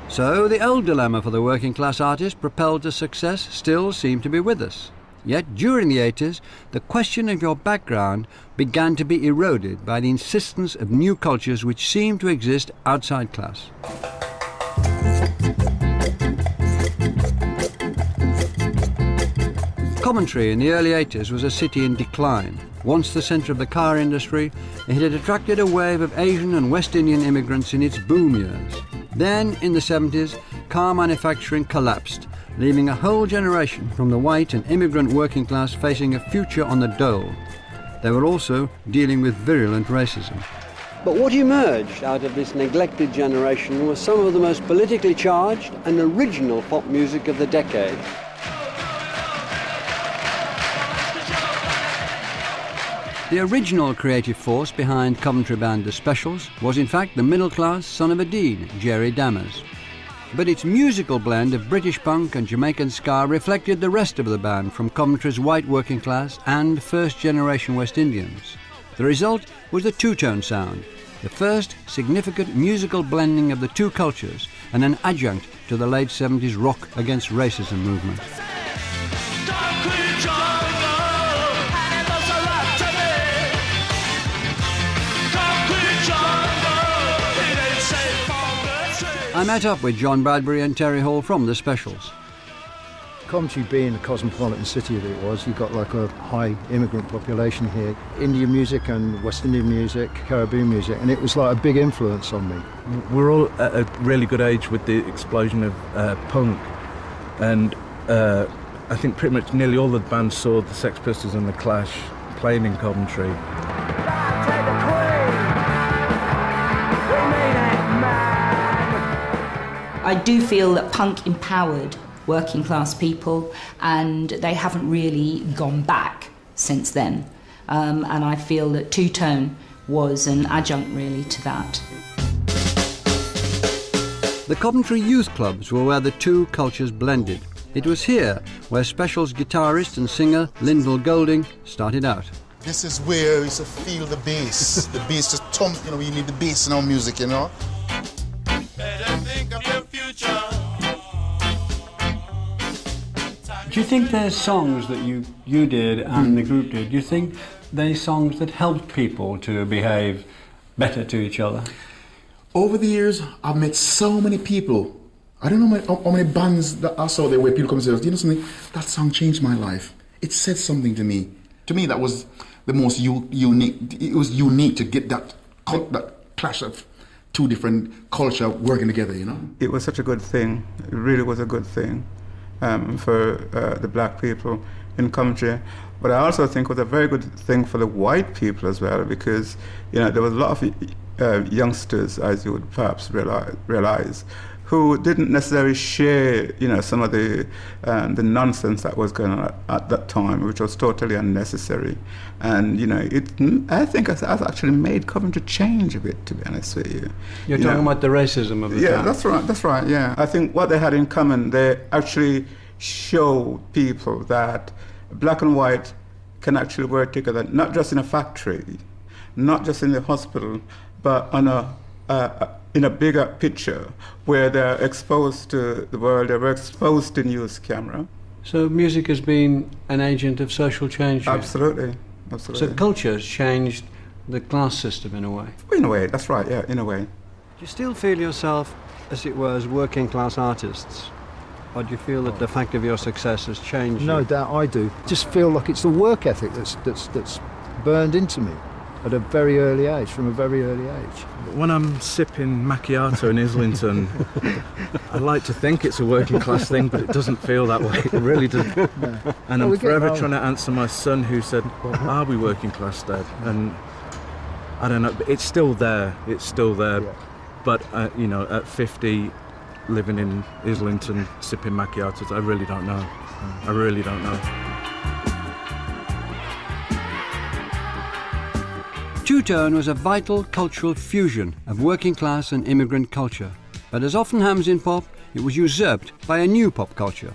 So the old dilemma for the working class artist propelled to success still seemed to be with us. Yet during the 80s, the question of your background began to be eroded by the insistence of new cultures which seemed to exist outside class. Coventry in the early 80s was a city in decline. Once the centre of the car industry, it had attracted a wave of Asian and West Indian immigrants in its boom years. Then, in the 70s, car manufacturing collapsed, leaving a whole generation from the white and immigrant working class facing a future on the dole. They were also dealing with virulent racism. But what emerged out of this neglected generation was some of the most politically charged and original pop music of the decade. The original creative force behind Coventry band The Specials was in fact the middle-class son of a dean, Jerry Dammers. But its musical blend of British punk and Jamaican ska reflected the rest of the band from Coventry's white working class and first-generation West Indians. The result was the two-tone sound, the first significant musical blending of the two cultures and an adjunct to the late 70s rock against racism movement. I met up with John Bradbury and Terry Hall from The Specials. Coventry being the cosmopolitan city that it was, you've got like a high immigrant population here. Indian music and West Indian music, Caribbean music, and it was like a big influence on me. We're all at a really good age with the explosion of punk, and I think pretty much nearly all the bands saw the Sex Pistols and the Clash playing in Coventry. I do feel that punk empowered working class people, and they haven't really gone back since then. And I feel that two-tone was an adjunct really to that. The Coventry youth clubs were where the two cultures blended. It was here where Specials guitarist and singer Lynval Golding started out. This is where you used to feel the bass. The bass just thump, you know, you need the bass in our music, you know. Do you think there's songs that you did and the group did, do you think they're songs that helped people to behave better to each other? Over the years, I've met so many people. I don't know how many bands that I saw there where people come and say, you know something, that song changed my life. It said something to me. To me, that was the most unique. It was unique to get that clash of two different cultures working together, you know? It was such a good thing. It really was a good thing. For the black people in Coventry, but I also think it was a very good thing for the white people as well, because you know there was a lot of youngsters, as you would perhaps realize, who didn't necessarily share, you know, some of the nonsense that was going on at that time, which was totally unnecessary. And you know, I think it has actually made Coventry change a bit, to be honest with you. You're talking about the racism of the time. Yeah, that's right, yeah. I think what they had in common, they actually showed people that black and white can actually work together, not just in a factory, not just in the hospital, but on in a bigger picture where they're exposed to the world, they're exposed to news camera. So music has been an agent of social change here? Absolutely, absolutely. So culture has changed the class system in a way? In a way, that's right, yeah, in a way. Do you still feel yourself, as it were, as working class artists? Or do you feel that the fact of your success has changed you? No doubt I do. Just feel like it's the work ethic that's burned into me at a very early age, from a very early age. When I'm sipping macchiato in Islington, I like to think it's a working class thing, but it doesn't feel that way. It really doesn't. No. And I'm forever trying to answer my son who said, well, are we working class, Dad? And I don't know, but it's still there. It's still there. Yeah. But, you know, at 50, living in Islington, sipping macchiatos, I really don't know. I really don't know. Two-tone was a vital cultural fusion of working class and immigrant culture, but as often happens in pop, it was usurped by a new pop culture,